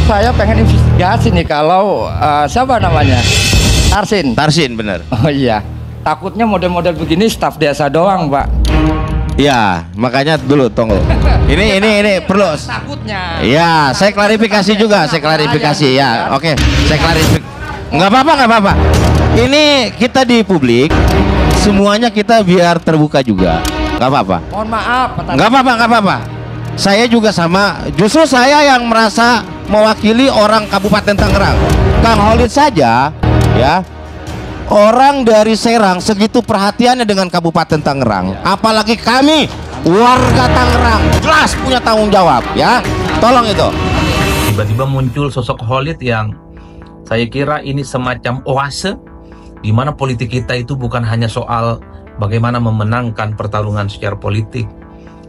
Saya pengen investigasi nih kalau siapa namanya? Tarsin. Tarsin, bener. Oh iya. Takutnya model-model begini staf desa doang, Pak. Ya, makanya dulu tunggu. Ini perlu. Takutnya. Ya, saya klarifikasi juga, saya klarifikasi ya. Oke, saya klarifikasi. Nggak apa-apa. Ini kita di publik, semuanya kita biar terbuka juga. Nggak apa-apa. Mohon maaf, Pak Tarsin. Nggak apa-apa. Saya juga sama. Justru saya yang merasa mewakili orang Kabupaten Tangerang. Kang Khalid saja, ya. Orang dari Serang segitu perhatiannya dengan Kabupaten Tangerang. Apalagi kami warga Tangerang, jelas punya tanggung jawab, ya. Tolong itu. Tiba-tiba muncul sosok Khalid yang saya kira ini semacam oase di mana politik kita itu bukan hanya soal bagaimana memenangkan pertarungan secara politik,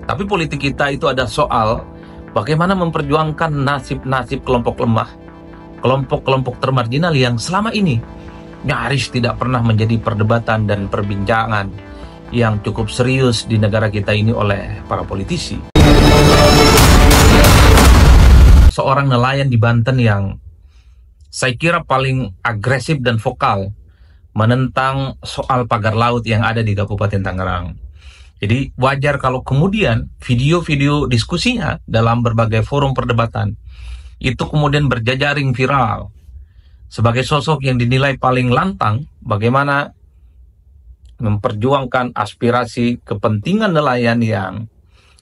tapi politik kita itu ada soal bagaimana memperjuangkan nasib-nasib kelompok lemah, kelompok-kelompok termarginal yang selama ini nyaris tidak pernah menjadi perdebatan dan perbincangan yang cukup serius di negara kita ini oleh para politisi. Seorang nelayan di Banten yang saya kira paling agresif dan vokal menentang soal pagar laut yang ada di Kabupaten Tangerang. Jadi wajar kalau kemudian video-video diskusinya dalam berbagai forum perdebatan itu kemudian berjajaring viral sebagai sosok yang dinilai paling lantang bagaimana memperjuangkan aspirasi kepentingan nelayan yang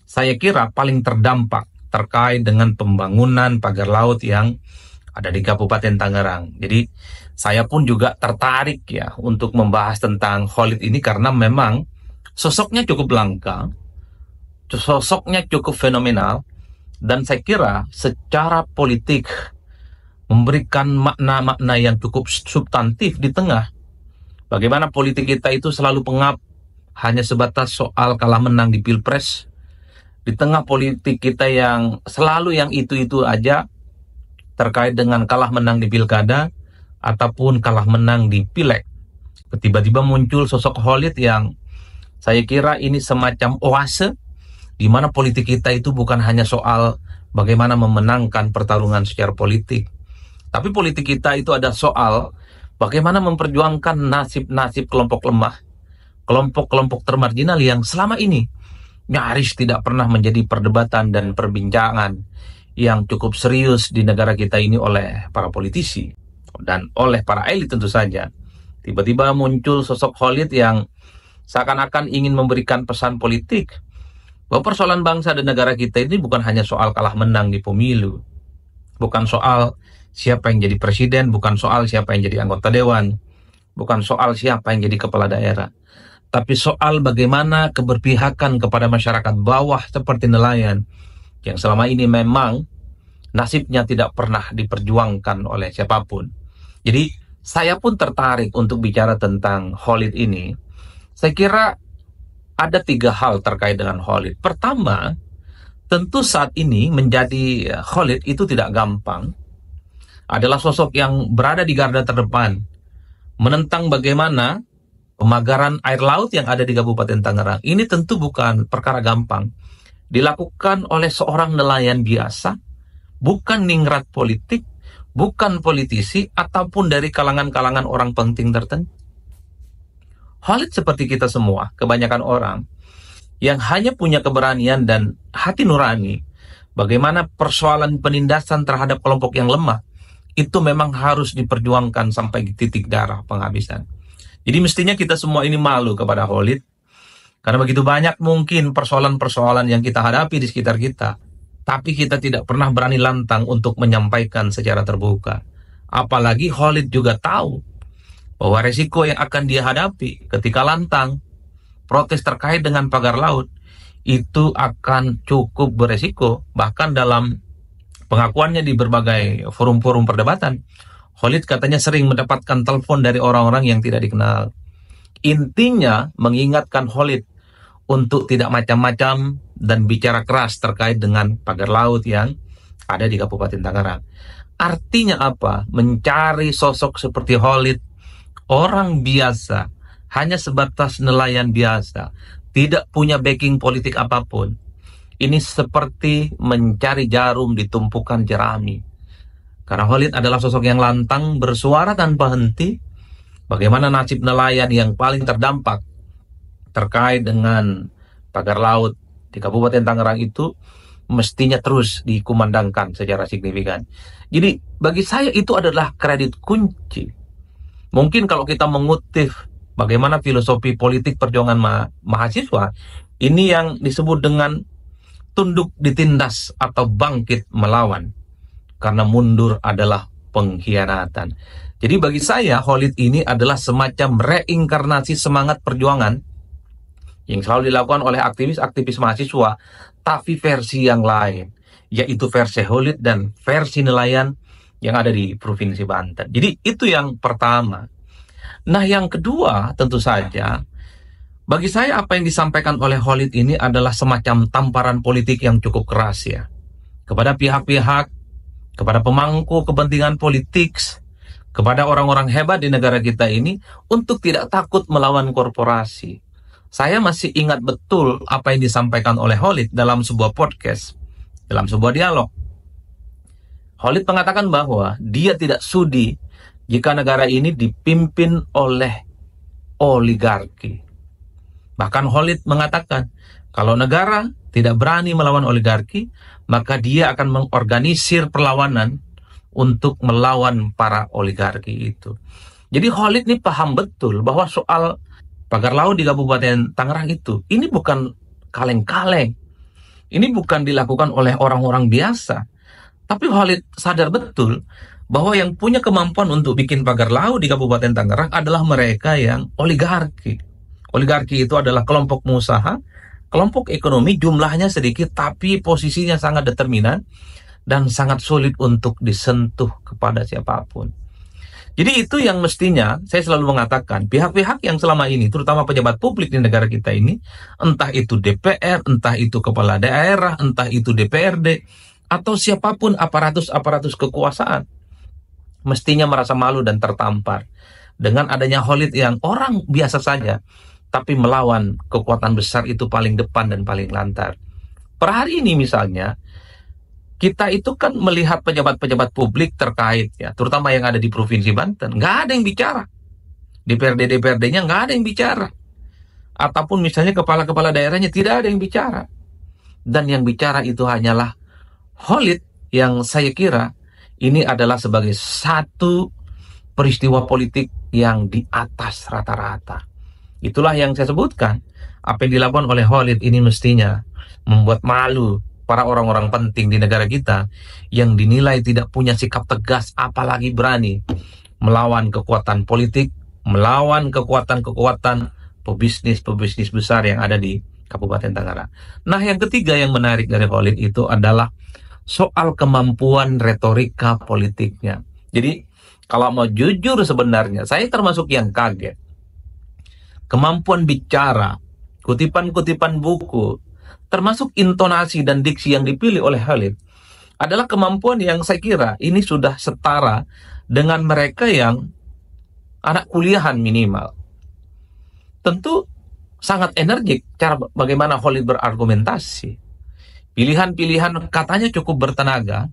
saya kira paling terdampak terkait dengan pembangunan pagar laut yang ada di Kabupaten Tangerang. Jadi saya pun juga tertarik ya untuk membahas tentang Khalid ini karena memang sosoknya cukup langka, sosoknya cukup fenomenal, dan saya kira secara politik memberikan makna-makna yang cukup substantif di tengah bagaimana politik kita itu selalu pengap hanya sebatas soal kalah menang di Pilpres, di tengah politik kita yang selalu yang itu-itu aja terkait dengan kalah menang di Pilkada ataupun kalah menang di Pileg. Tiba-tiba muncul sosok Khalid yang saya kira ini semacam oase di mana politik kita itu bukan hanya soal bagaimana memenangkan pertarungan secara politik, tapi politik kita itu ada soal bagaimana memperjuangkan nasib-nasib kelompok lemah, kelompok-kelompok termarginal yang selama ini nyaris tidak pernah menjadi perdebatan dan perbincangan yang cukup serius di negara kita ini oleh para politisi dan oleh para elit tentu saja. Tiba-tiba muncul sosok Khalid yang seakan-akan ingin memberikan pesan politik bahwa persoalan bangsa dan negara kita ini bukan hanya soal kalah menang di pemilu, bukan soal siapa yang jadi presiden, bukan soal siapa yang jadi anggota dewan, bukan soal siapa yang jadi kepala daerah, tapi soal bagaimana keberpihakan kepada masyarakat bawah seperti nelayan yang selama ini memang nasibnya tidak pernah diperjuangkan oleh siapapun. Jadi saya pun tertarik untuk bicara tentang Khalid ini. Saya kira ada 3 hal terkait dengan Khalid. Pertama, tentu saat ini menjadi Khalid itu tidak gampang. Adalah sosok yang berada di garda terdepan menentang bagaimana pemagaran air laut yang ada di Kabupaten Tangerang. Ini tentu bukan perkara gampang. Dilakukan oleh seorang nelayan biasa, bukan ningrat politik, bukan politisi, ataupun dari kalangan-kalangan orang penting tertentu. Khalid seperti kita semua, kebanyakan orang yang hanya punya keberanian dan hati nurani, bagaimana persoalan penindasan terhadap kelompok yang lemah, itu memang harus diperjuangkan sampai titik darah penghabisan. Jadi mestinya kita semua ini malu kepada Khalid, karena begitu banyak mungkin persoalan-persoalan yang kita hadapi di sekitar kita, tapi kita tidak pernah berani lantang untuk menyampaikan secara terbuka. Apalagi Khalid juga tahu bahwa resiko yang akan dia hadapi ketika lantang protes terkait dengan pagar laut itu akan cukup beresiko. Bahkan dalam pengakuannya di berbagai forum-forum perdebatan, Khalid katanya sering mendapatkan telepon dari orang-orang yang tidak dikenal. Intinya mengingatkan Khalid untuk tidak macam-macam dan bicara keras terkait dengan pagar laut yang ada di Kabupaten Tangerang. Artinya apa? Mencari sosok seperti Khalid, orang biasa, hanya sebatas nelayan biasa, tidak punya backing politik apapun. Ini seperti mencari jarum di tumpukan jerami. Karena Khalid adalah sosok yang lantang, bersuara tanpa henti. Bagaimana nasib nelayan yang paling terdampak terkait dengan pagar laut di Kabupaten Tangerang itu mestinya terus dikumandangkan secara signifikan. Jadi bagi saya itu adalah kredit kunci. Mungkin kalau kita mengutip bagaimana filosofi politik perjuangan mahasiswa, ini yang disebut dengan tunduk ditindas atau bangkit melawan. Karena mundur adalah pengkhianatan. Jadi bagi saya Khalid ini adalah semacam reinkarnasi semangat perjuangan yang selalu dilakukan oleh aktivis-aktivis mahasiswa, tapi versi yang lain, yaitu versi Khalid dan versi nelayan yang ada di Provinsi Banten. Jadi itu yang pertama. Nah yang kedua tentu saja, bagi saya apa yang disampaikan oleh Khalid ini adalah semacam tamparan politik yang cukup keras ya, kepada pihak-pihak, kepada pemangku kepentingan politik, kepada orang-orang hebat di negara kita ini untuk tidak takut melawan korporasi. Saya masih ingat betul apa yang disampaikan oleh Khalid dalam sebuah podcast, dalam sebuah dialog. Khalid mengatakan bahwa dia tidak sudi jika negara ini dipimpin oleh oligarki. Bahkan Khalid mengatakan, kalau negara tidak berani melawan oligarki, maka dia akan mengorganisir perlawanan untuk melawan para oligarki itu. Jadi Khalid ini paham betul bahwa soal pagar laut di Kabupaten Tangerang itu, ini bukan kaleng-kaleng. Ini bukan dilakukan oleh orang-orang biasa. Tapi Khalid sadar betul bahwa yang punya kemampuan untuk bikin pagar laut di Kabupaten Tangerang adalah mereka yang oligarki. Oligarki itu adalah kelompok pengusaha, kelompok ekonomi, jumlahnya sedikit tapi posisinya sangat determinan dan sangat sulit untuk disentuh kepada siapapun. Jadi itu yang mestinya saya selalu mengatakan, pihak-pihak yang selama ini, terutama pejabat publik di negara kita ini, entah itu DPR, entah itu kepala daerah, entah itu DPRD, atau siapapun aparatus-aparatus kekuasaan, mestinya merasa malu dan tertampar dengan adanya Khalid yang orang biasa saja, tapi melawan kekuatan besar itu paling depan dan paling lantar. Per hari ini misalnya, kita itu kan melihat pejabat-pejabat publik terkait, ya, terutama yang ada di Provinsi Banten, nggak ada yang bicara. DPRD-DPRD-nya nggak ada yang bicara. Ataupun misalnya kepala-kepala daerahnya tidak ada yang bicara. Dan yang bicara itu hanyalah Khalid, yang saya kira ini adalah sebagai satu peristiwa politik yang di atas rata-rata. Itulah yang saya sebutkan. Apa yang dilakukan oleh Khalid ini mestinya membuat malu para orang-orang penting di negara kita yang dinilai tidak punya sikap tegas, apalagi berani melawan kekuatan politik, melawan kekuatan-kekuatan pebisnis besar yang ada di Kabupaten Tangerang. Nah, yang ketiga yang menarik dari Khalid itu adalah soal kemampuan retorika politiknya. Jadi, kalau mau jujur sebenarnya, saya termasuk yang kaget. Kemampuan bicara, kutipan-kutipan buku, termasuk intonasi dan diksi yang dipilih oleh Khalid, adalah kemampuan yang saya kira ini sudah setara dengan mereka yang anak kuliahan minimal. Tentu sangat energik cara bagaimana Khalid berargumentasi. Pilihan-pilihan katanya cukup bertenaga,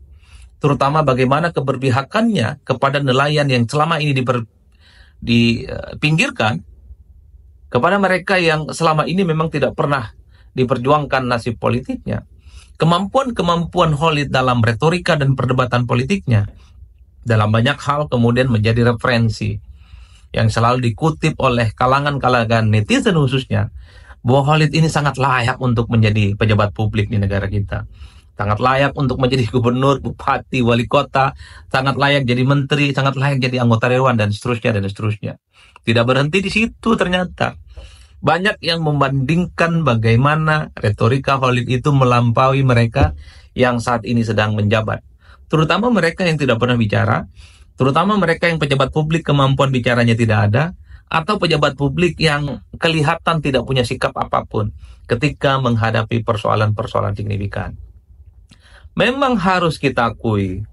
terutama bagaimana keberpihakannya kepada nelayan yang selama ini dipinggirkan, kepada mereka yang selama ini memang tidak pernah diperjuangkan nasib politiknya. Kemampuan-kemampuan Khalid dalam retorika dan perdebatan politiknya dalam banyak hal kemudian menjadi referensi yang selalu dikutip oleh kalangan-kalangan netizen khususnya, bahwa Khalid ini sangat layak untuk menjadi pejabat publik di negara kita. Sangat layak untuk menjadi gubernur, bupati, wali kota, sangat layak jadi menteri, sangat layak jadi anggota dewan, dan seterusnya, dan seterusnya. Tidak berhenti di situ ternyata. Banyak yang membandingkan bagaimana retorika Khalid itu melampaui mereka yang saat ini sedang menjabat. Terutama mereka yang tidak pernah bicara, terutama mereka yang pejabat publik kemampuan bicaranya tidak ada, atau pejabat publik yang kelihatan tidak punya sikap apapun ketika menghadapi persoalan-persoalan signifikan. Memang harus kita akui,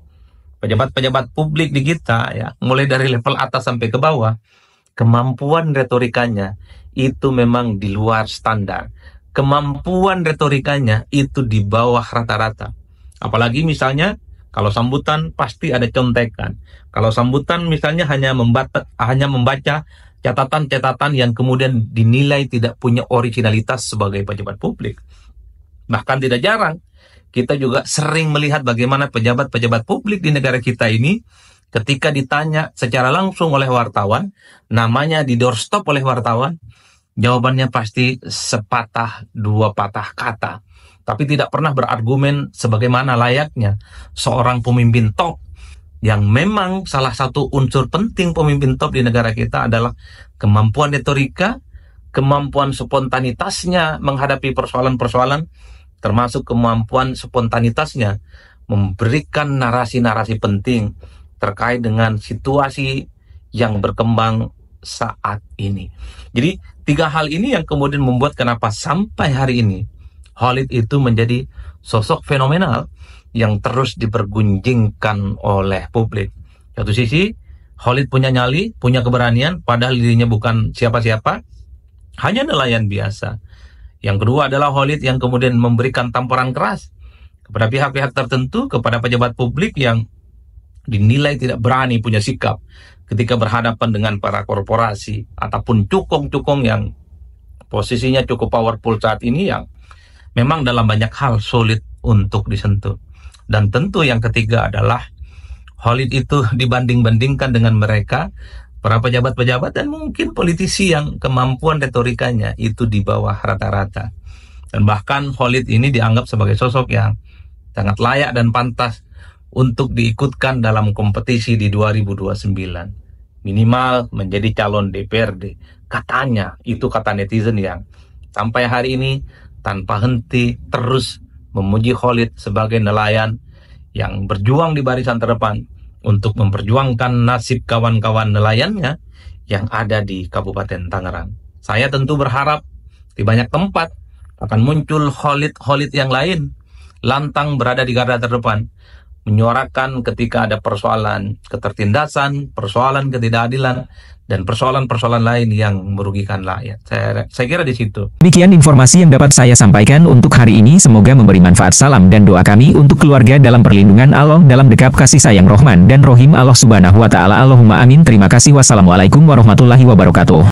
pejabat-pejabat publik di kita, ya, mulai dari level atas sampai ke bawah, kemampuan retorikanya itu memang di luar standar. Kemampuan retorikanya itu di bawah rata-rata. Apalagi misalnya Kalau sambutan pasti ada contekan. Kalau sambutan misalnya hanya membaca catatan-catatan yang kemudian dinilai tidak punya originalitas sebagai pejabat publik. Bahkan tidak jarang kita juga sering melihat bagaimana pejabat-pejabat publik di negara kita ini ketika ditanya secara langsung oleh wartawan, namanya di doorstop oleh wartawan, jawabannya pasti sepatah dua patah kata. Tapi tidak pernah berargumen sebagaimana layaknya seorang pemimpin top, yang memang salah satu unsur penting pemimpin top di negara kita adalah kemampuan retorika, kemampuan spontanitasnya menghadapi persoalan-persoalan, termasuk kemampuan spontanitasnya memberikan narasi-narasi penting terkait dengan situasi yang berkembang saat ini. Jadi 3 hal ini yang kemudian membuat kenapa sampai hari ini Khalid itu menjadi sosok fenomenal yang terus dipergunjingkan oleh publik. Satu sisi, Khalid punya nyali, punya keberanian, padahal dirinya bukan siapa-siapa, hanya nelayan biasa. Yang kedua adalah Khalid yang kemudian memberikan tamparan keras kepada pihak-pihak tertentu, kepada pejabat publik yang dinilai tidak berani punya sikap ketika berhadapan dengan para korporasi ataupun cukong-cukong yang posisinya cukup powerful saat ini, yang memang dalam banyak hal sulit untuk disentuh. Dan tentu yang ketiga adalah Khalid itu dibanding-bandingkan dengan mereka, para pejabat-pejabat dan mungkin politisi yang kemampuan retorikanya itu di bawah rata-rata. Dan bahkan Khalid ini dianggap sebagai sosok yang sangat layak dan pantas untuk diikutkan dalam kompetisi di 2029. Minimal menjadi calon DPRD. Katanya, itu kata netizen yang sampai hari ini tanpa henti terus memuji Khalid sebagai nelayan yang berjuang di barisan terdepan untuk memperjuangkan nasib kawan-kawan nelayannya yang ada di Kabupaten Tangerang. Saya tentu berharap di banyak tempat akan muncul Khalid yang lain, lantang berada di garda terdepan, menyuarakan ketika ada persoalan ketertindasan, persoalan ketidakadilan, dan persoalan-persoalan lain yang merugikan rakyat. Saya kira di situ. Demikian informasi yang dapat saya sampaikan untuk hari ini. Semoga memberi manfaat. Salam dan doa kami untuk keluarga dalam perlindungan Allah, dalam dekap kasih sayang Rahman dan Rohim Allah Subhanahu wa Ta'ala. Allahumma amin. Terima kasih. Wassalamualaikum warahmatullahi wabarakatuh.